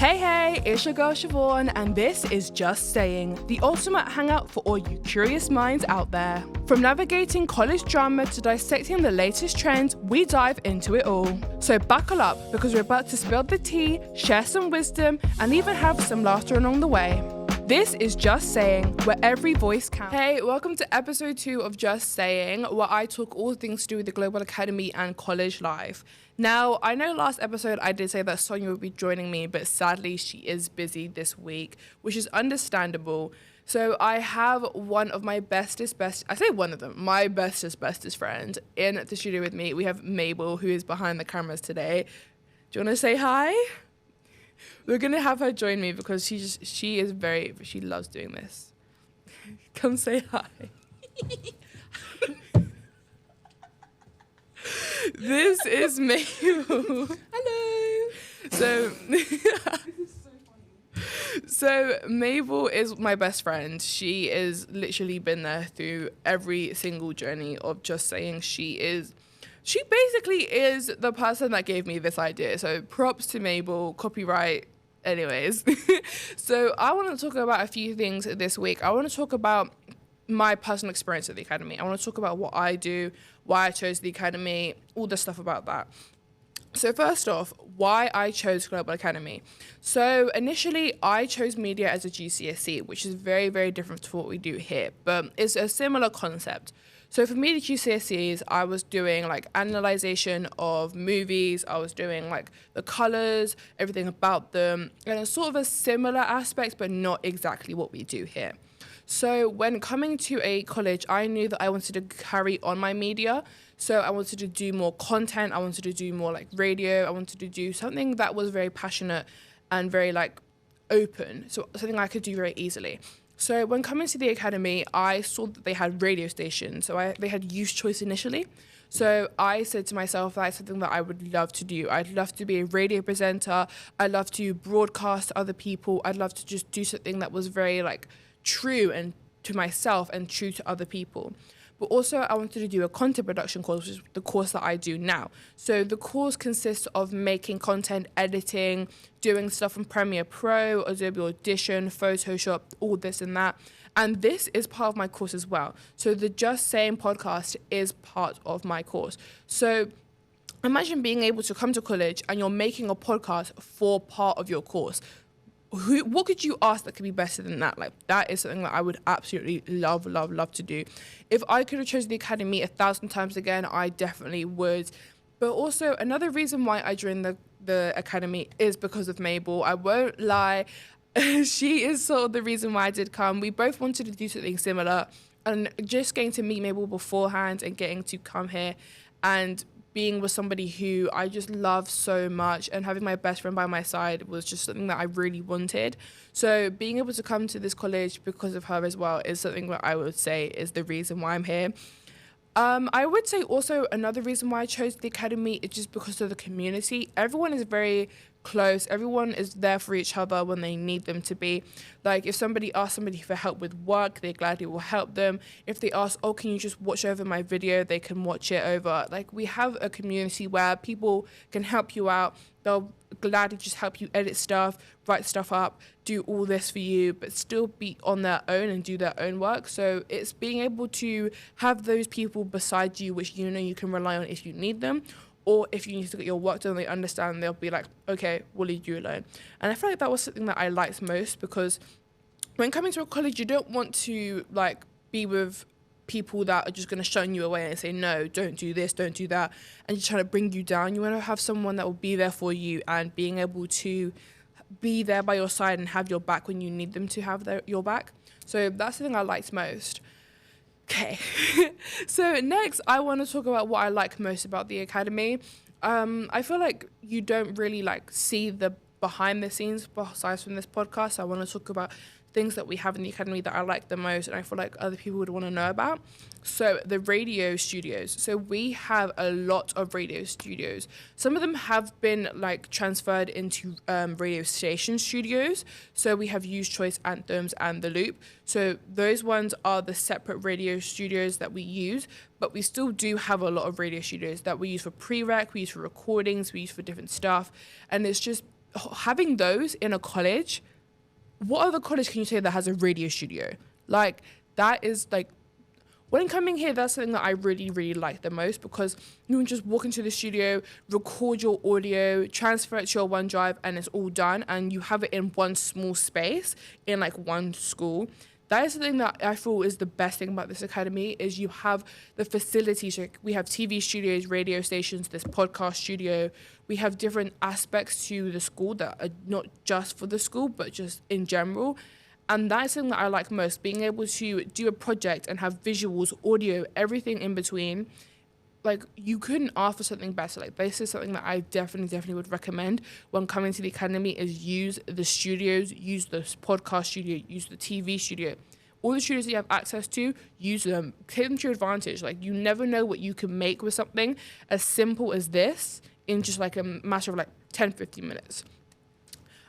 Hey, it's your girl Siobhan, and this is Just Saying, the ultimate hangout for all you curious minds out there. From navigating college drama to dissecting the latest trends, we dive into it all. So buckle up, because we're about to spill the tea, share some wisdom, and even have some laughter along the way. This is Just Saying, where every voice counts. Hey, welcome to episode 2 of Just Saying, where I talk all things to do with the Global Academy and college life. Now, I know last episode I did say that Sonia would be joining me, but sadly she is busy this week, which is understandable. So I have one of my bestest friend in the studio with me. We have Mabel, who is behind the cameras today. Do you want to say hi? We're going to have her join me because she loves doing this. Come say hi. This is Mabel. Hello. So Mabel is my best friend. She has literally been there through every single journey of Just Saying. She basically is the person that gave me this idea. So props to Mabel, copyright. Anyways, so I want to talk about a few things this week. I want to talk about my personal experience at the Academy. I want to talk about what I do, why I chose the Academy, all the stuff about that. So first off, why I chose Global Academy. So initially, I chose media as a GCSE, which is very, very different to what we do here, but it's a similar concept. So for media GCSEs, I was doing like analyzation of movies. I was doing like the colors, everything about them, and it's sort of a similar aspect, but not exactly what we do here. So when coming to a college, I knew that I wanted to carry on my media. So I wanted to do more content. I wanted to do more like radio. I wanted to do something that was very passionate and very like open. So something I could do very easily. So when coming to the Academy, I saw that they had radio stations. So they had youth choice initially. So I said to myself, that's something that I would love to do. I'd love to be a radio presenter. I'd love to broadcast to other people. I'd love to just do something that was very like true and to myself and true to other people. But also I wanted to do a content production course, which is the course that I do now. So the course consists of making content, editing, doing stuff in Premiere Pro, Adobe Audition, Photoshop, all this and that. And this is part of my course as well. So the Just Saying podcast is part of my course. So imagine being able to come to college and you're making a podcast for part of your course. What could you ask that could be better than that? Like, that is something that I would absolutely love to do. If I could have chosen the Academy 1,000 times again, I definitely would. But also, another reason why I joined the Academy is because of Mabel. I won't lie. She is sort of the reason why I did come. We both wanted to do something similar. And just getting to meet Mabel beforehand and getting to come here and being with somebody who I just love so much and having my best friend by my side was just something that I really wanted. So being able to come to this college because of her as well is something that I would say is the reason why I'm here. I would say also another reason why I chose the Academy is just because of the community. Everyone is very close. Everyone is there for each other when they need them to be. Like, if somebody asks somebody for help with work, they gladly will help them. If they ask, oh, can you just watch over my video, they can watch it over. Like, we have a community where people can help you out. They'll gladly just help you edit stuff, write stuff up, do all this for you, but still be on their own and do their own work. So it's being able to have those people beside you, which you know you can rely on if you need them, or if you need to get your work done, they understand, they'll be like, okay, we'll leave you alone. And I feel like that was something that I liked most, because when coming to a college, you don't want to like be with people that are just going to shun you away and say, no, don't do this, don't do that, and just trying to bring you down. You want to have someone that will be there for you and being able to be there by your side and have your back when you need them to have your back. So that's the thing I liked most. Okay, so next I want to talk about what I like most about the Academy. I feel like you don't really like see the behind the scenes besides from this podcast. I want to talk about things that we have in the Academy that I like the most and I feel like other people would want to know about. So the radio studios. So we have a lot of radio studios. Some of them have been like transferred into radio station studios. So we have Youth Choice, Anthems and The Loop. So those ones are the separate radio studios that we use, but we still do have a lot of radio studios that we use for pre-rec, we use for recordings, we use for different stuff. And it's just having those in a college, what other college can you say that has a radio studio? Like, that is like, when coming here, that's something that I really, really like the most, because you can just walk into the studio, record your audio, transfer it to your OneDrive, and it's all done, and you have it in one small space in like one school. That is something that I feel is the best thing about this academy, is you have the facilities. Like, we have TV studios, radio stations, this podcast studio. We have different aspects to the school that are not just for the school, but just in general. And that's something that I like most, being able to do a project and have visuals, audio, everything in between. Like, you couldn't ask for something better. Like, this is something that I definitely would recommend when coming to the academy, is use the studios, use the podcast studio, use the TV studio. All the studios that you have access to, use them. Take them to your advantage. Like, you never know what you can make with something as simple as this in just like a matter of like 10, 15 minutes.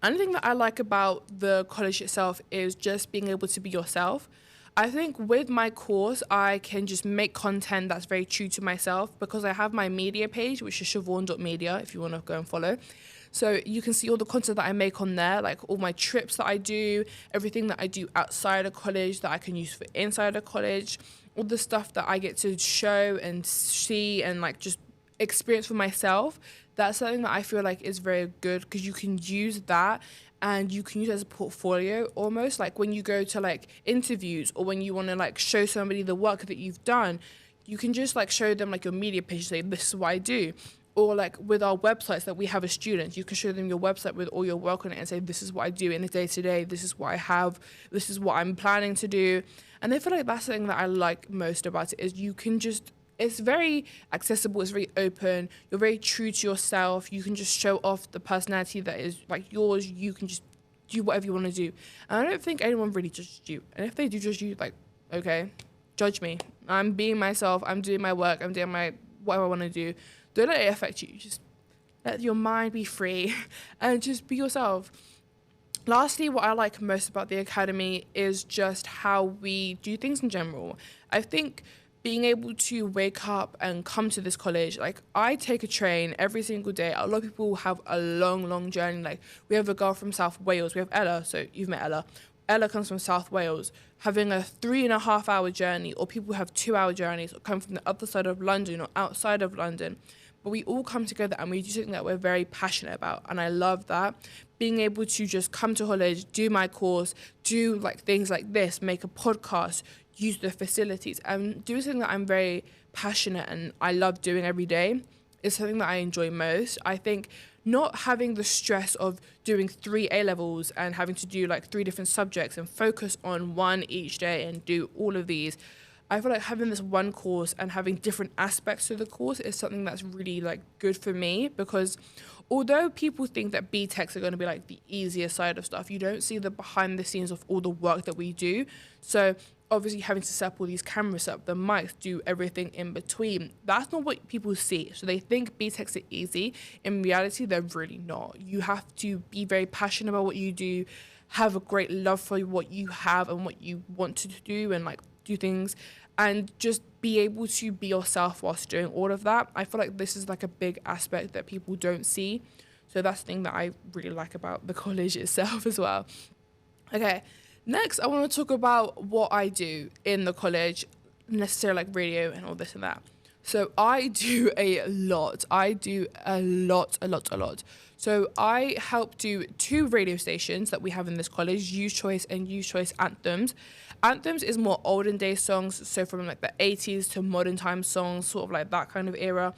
Another thing that I like about the college itself is just being able to be yourself. I think with my course, I can just make content that's very true to myself, because I have my media page, which is siobhan.media, if you want to go and follow. So you can see all the content that I make on there, like all my trips that I do, everything that I do outside of college that I can use for inside of college, all the stuff that I get to show and see and like just experience for myself. That's something that I feel like is very good, because you can use that and you can use it as a portfolio almost. Like, when you go to like interviews, or when you want to like show somebody the work that you've done, you can just like show them like your media page and say, this is what I do. Or like with our websites that we have as students, you can show them your website with all your work on it and say, this is what I do in a day-to-day, this is what I have, this is what I'm planning to do. And I feel like that's something that I like most about it, is you can just, it's very accessible, it's very open, you're very true to yourself, you can just show off the personality that is like yours, you can just do whatever you want to do. And I don't think anyone really judges you. And if they do judge you, like, okay, judge me. I'm being myself, I'm doing my work, I'm doing my whatever I want to do. Don't let it affect you. Just let your mind be free and just be yourself. Lastly, what I like most about the academy is just how we do things in general. I think being able to wake up and come to this college, like, I take a train every single day. A lot of people have a long journey. Like, we have a girl from South Wales. We have Ella, so you've met Ella. Ella comes from South Wales, having a 3.5 hour journey, or people who have 2 hour journeys, or come from the other side of London or outside of London. But we all come together and we do something that we're very passionate about. And I love that. Being able to just come to college, do my course, do like things like this, make a podcast, use the facilities, and do something that I'm very passionate and I love doing every day is something that I enjoy most. I think not having the stress of doing 3 A-levels and having to do like 3 different subjects and focus on one each day and do all of these, I feel like having this one course and having different aspects to the course is something that's really like good for me, because although people think that B-Techs are going to be like the easier side of stuff, you don't see the behind the scenes of all the work that we do. So obviously having to set up all these cameras up, the mics, do everything in between. That's not what people see. So they think B-Techs are easy. In reality, they're really not. You have to be very passionate about what you do, have a great love for what you have and what you want to do, and like do things, and just be able to be yourself whilst doing all of that. I feel like this is like a big aspect that people don't see. So that's the thing that I really like about the college itself as well. Okay, next I want to talk about what I do in the college, necessarily like radio and all this and that. So I do a lot. So I help do 2 radio stations that we have in this college, Use Choice and Use Choice Anthems. Anthems is more olden day songs, so from like the 80s to modern time songs, sort of like that kind of era.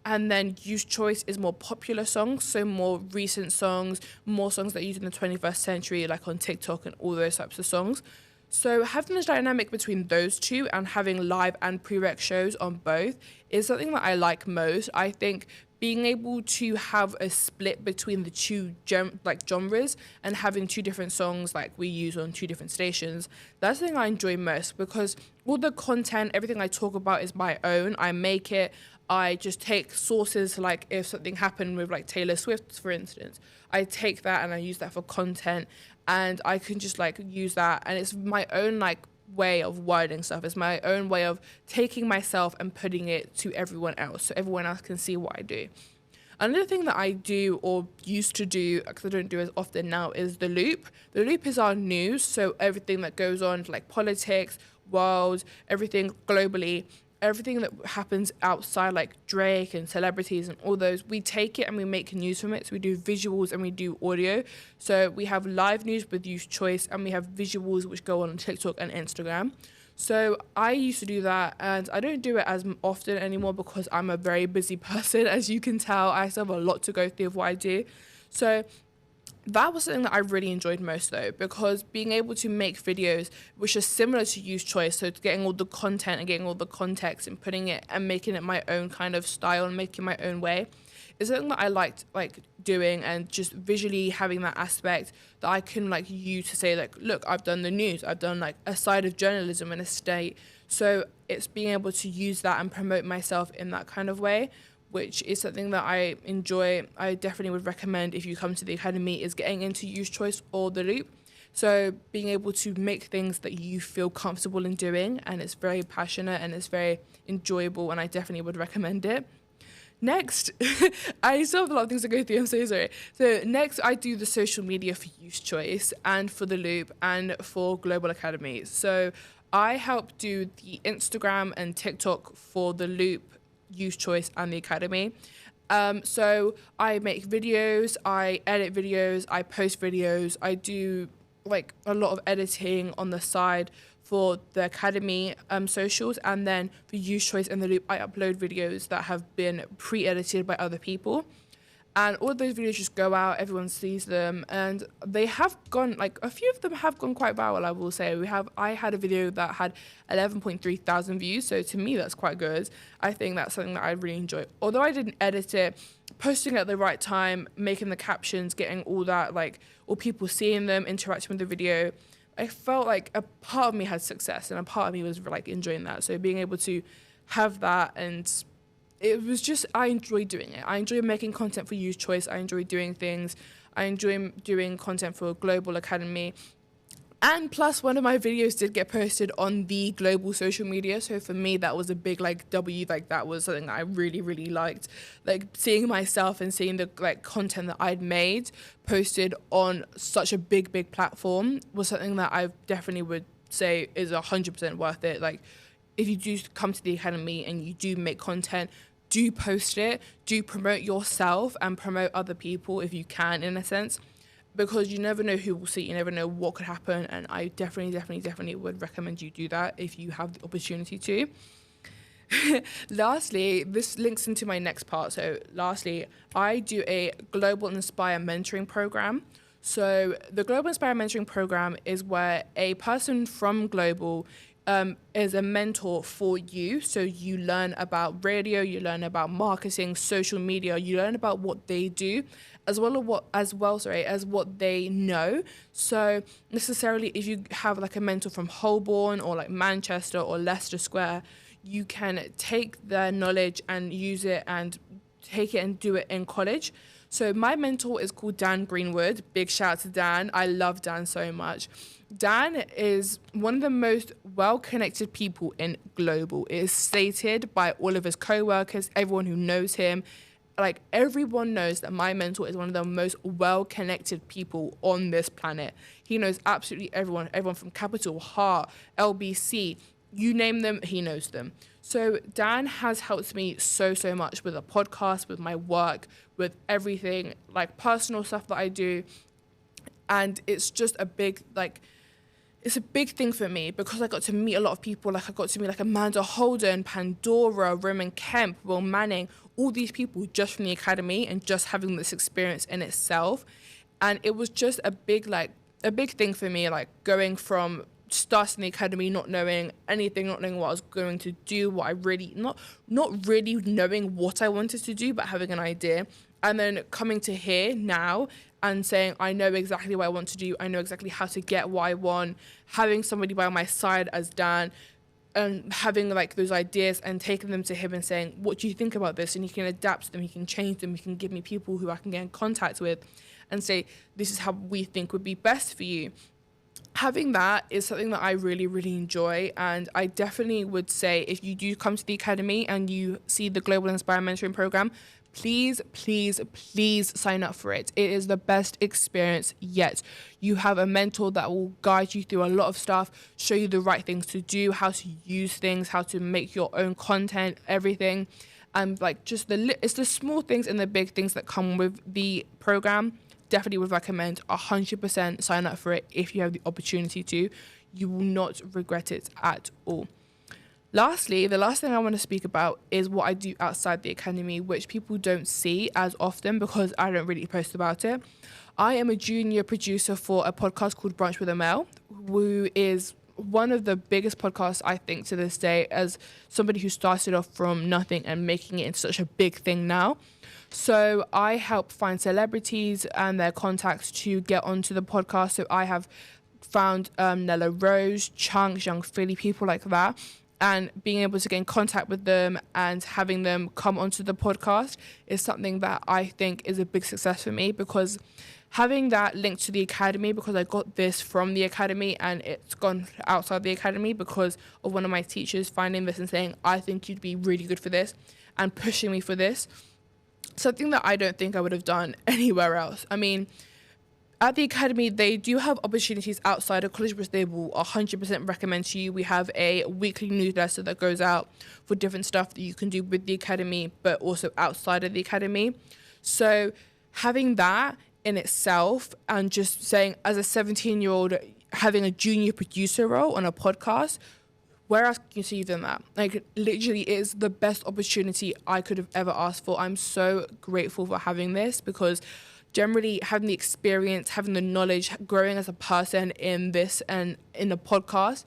And then Use Choice is more popular songs, so more recent songs, more songs that are used in the 21st century, like on TikTok and all those types of songs. So having this dynamic between those two and having live and pre-rec shows on both is something that I like most. I think being able to have a split between the two genres and having 2 different songs like we use on 2 different stations, that's the thing I enjoy most, because all the content, everything I talk about is my own. I make it. I just take sources, like if something happened with like Taylor Swift, for instance, I take that and I use that for content, and I can just like use that, and it's my own like way of wording stuff. It's my own way of taking myself and putting it to everyone else, so everyone else can see what I do. Another thing that I do or used to do, because I don't do as often now, is the loop. The loop is our news, so everything that goes on, like politics, world, everything globally, everything that happens outside, like Drake and celebrities and all those, we take it and we make news from it. So we do visuals and we do audio. So we have live news with Youth Choice, and we have visuals which go on TikTok and Instagram. So I used to do that, and I don't do it as often anymore because I'm a very busy person. As you can tell, I still have a lot to go through of what I do. So that was something that I really enjoyed most, though, because being able to make videos which are similar to Youth Choice, so getting all the content and getting all the context and putting it and making it my own kind of style and making my own way, is something that I liked, like, doing, and just visually having that aspect that I can, like, use to say, like, look, I've done the news, I've done, like, a side of journalism in a state. So it's being able to use that and promote myself in that kind of way, which is something that I enjoy. I definitely would recommend, if you come to the academy, is getting into Youth Choice or the loop. So being able to make things that you feel comfortable in doing, and it's very passionate and it's very enjoyable, and I definitely would recommend it. Next, I still have a lot of things to go through, I'm so sorry. So next, I do the social media for Youth Choice and for the Loop and for Global Academy. So I help do the Instagram and TikTok for the Loop, Youth Choice and the Academy. So I make videos, I edit videos, I post videos, I do like a lot of editing on the side for the academy socials, and then for Youth Choice and the Loop, I upload videos that have been pre-edited by other people, and all of those videos just go out, everyone sees them, and they have gone, like, a few of them have gone quite viral, I will say. I had a video that had 11.3 thousand views, so to me that's quite good. I think that's something that I really enjoy. Although I didn't edit it, posting at the right time, making the captions, getting all that, like, all people seeing them, interacting with the video, I felt like a part of me had success and a part of me was, like, enjoying that. So being able to have that, and it was just, I enjoy doing it. I enjoy making content for Youth Choice. I enjoy doing things. I enjoy doing content for Global Academy. And plus, one of my videos did get posted on the global social media. So for me, that was a big, like, W. Like, that was something that I really, really liked. Like, seeing myself and seeing the, like, content that I'd made posted on such a big, big platform was something that I definitely would say is 100% worth it. Like, if you do come to the academy and you do make content, do post it, do promote yourself and promote other people if you can, in a sense, because you never know who will see, you never know what could happen, and I definitely would recommend you do that if you have the opportunity to. Lastly, this links into my next part. So lastly, I do a Global Inspire mentoring program. So the Global Inspire mentoring program is where a person from Global is a mentor for you. So you learn about radio, you learn about marketing, social media, you learn about what they do, as what they know. So necessarily, if you have, like, a mentor from Holborn or, like, Manchester or Leicester Square, you can take their knowledge and use it and take it and do it in college. So my mentor is called Dan Greenwood. Big shout out to Dan. I love Dan so much. Dan is one of the most well-connected people in Global. It is stated by all of his co-workers, everyone who knows him. Like, everyone knows that my mentor is one of the most well-connected people on this planet. He knows absolutely everyone from Capital, Heart, LBC, you name them, he knows them. So Dan has helped me so much with a podcast, with my work, with everything, like, personal stuff that I do. And it's just a big, like, it's a big thing for me because I got to meet a lot of people. Like, I got to meet, like, Amanda Holden, Pandora, Roman Kemp, Will Manning, all these people just from the academy, and just having this experience in itself. And it was just a big thing for me, like, going from starting the academy, not knowing anything, not knowing what I was going to do, what I really, not really knowing what I wanted to do, but having an idea. And then coming to here now and saying, I know exactly what I want to do. I know exactly how to get what I want. Having somebody by my side as Dan, and having, like, those ideas and taking them to him and saying, what do you think about this? And he can adapt to them, he can change them, he can give me people who I can get in contact with and say, this is how we think would be best for you. Having that is something that I really, really enjoy, and I definitely would say, if you do come to the academy and you see the Global Inspire Mentoring Program, please, please, please sign up for it. It is the best experience yet. You have a mentor that will guide you through a lot of stuff, show you the right things to do, how to use things, how to make your own content, everything. And like just it's the small things and the big things that come with the program. Definitely would recommend 100% sign up for it if you have the opportunity to. You will not regret it at all. Lastly, the last thing I want to speak about is what I do outside the academy, which people don't see as often because I don't really post about it. I am a junior producer for a podcast called Brunch with Amel, who is one of the biggest podcasts, I think, to this day, as somebody who started off from nothing and making it into such a big thing now. So I help find celebrities and their contacts to get onto the podcast. So I have found Nella Rose, Chunks, Young Philly, people like that. And being able to get in contact with them and having them come onto the podcast is something that I think is a big success for me, because having that link to the academy, because I got this from the academy and it's gone outside the academy because of one of my teachers finding this and saying, I think you'd be really good for this, and pushing me for this. Something that I don't think I would have done anywhere else. I mean, at the academy, they do have opportunities outside of college, which they will 100% recommend to you. We have a weekly newsletter that goes out for different stuff that you can do with the academy, but also outside of the academy. So having that in itself, and just saying, as a 17-year-old, having a junior producer role on a podcast, where else can you see than that? Like, literally, it is the best opportunity I could have ever asked for. I'm so grateful for having this, because generally having the experience, having the knowledge, growing as a person in this and in the podcast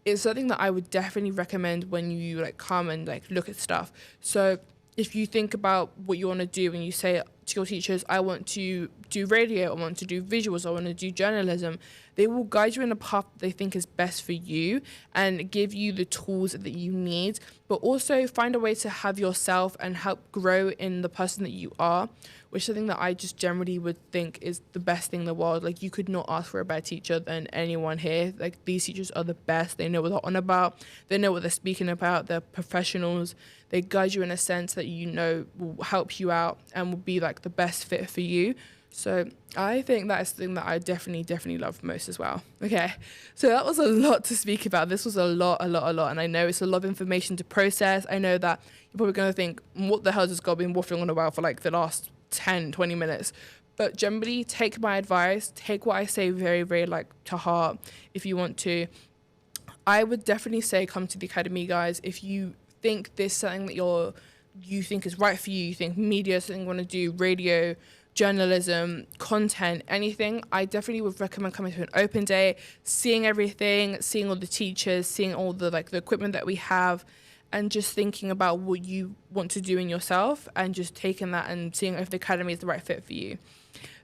is something that I would definitely recommend when you like come and like look at stuff. So if you think about what you want to do and you say to your teachers, I want to do radio, I want to do visuals, I want to do journalism, they will guide you in a path that they think is best for you and give you the tools that you need, but also find a way to have yourself and help grow in the person that you are, which is something that I just generally would think is the best thing in the world. Like, you could not ask for a better teacher than anyone here. Like, these teachers are the best. They know what they're on about. They know what they're speaking about. They're professionals. They guide you in a sense that you know will help you out and will be like the best fit for you. So I think that is the thing that I definitely love most as well. Okay, so that was a lot to speak about. This was a lot. And I know it's a lot of information to process. I know that you're probably going to think, what the hell has God been waffling on about for like the last 10-20 minutes? But generally, take my advice, take what I say very, very like to heart if you want to. I would definitely say come to the academy, guys. If you think this is something that you think is right for you, you think media is something you want to do, radio, journalism, content, anything, I definitely would recommend coming to an open day, seeing everything, seeing all the teachers, seeing all the like the equipment that we have, and just thinking about what you want to do in yourself and just taking that and seeing if the academy is the right fit for you.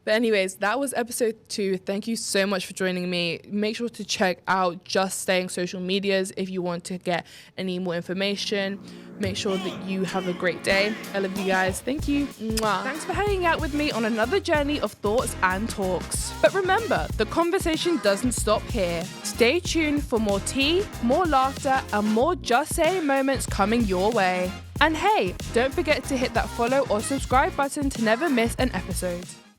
But anyways, that was episode 2. Thank you so much for joining me. Make sure to check out Just Sayin social medias if you want to get any more information. Make sure that you have a great day. I love you guys. Thank you. Mwah. Thanks for hanging out with me on another journey of thoughts and talks. But remember, the conversation doesn't stop here. Stay tuned for more tea, more laughter, and more Just Sayin moments coming your way. And hey, don't forget to hit that follow or subscribe button to never miss an episode.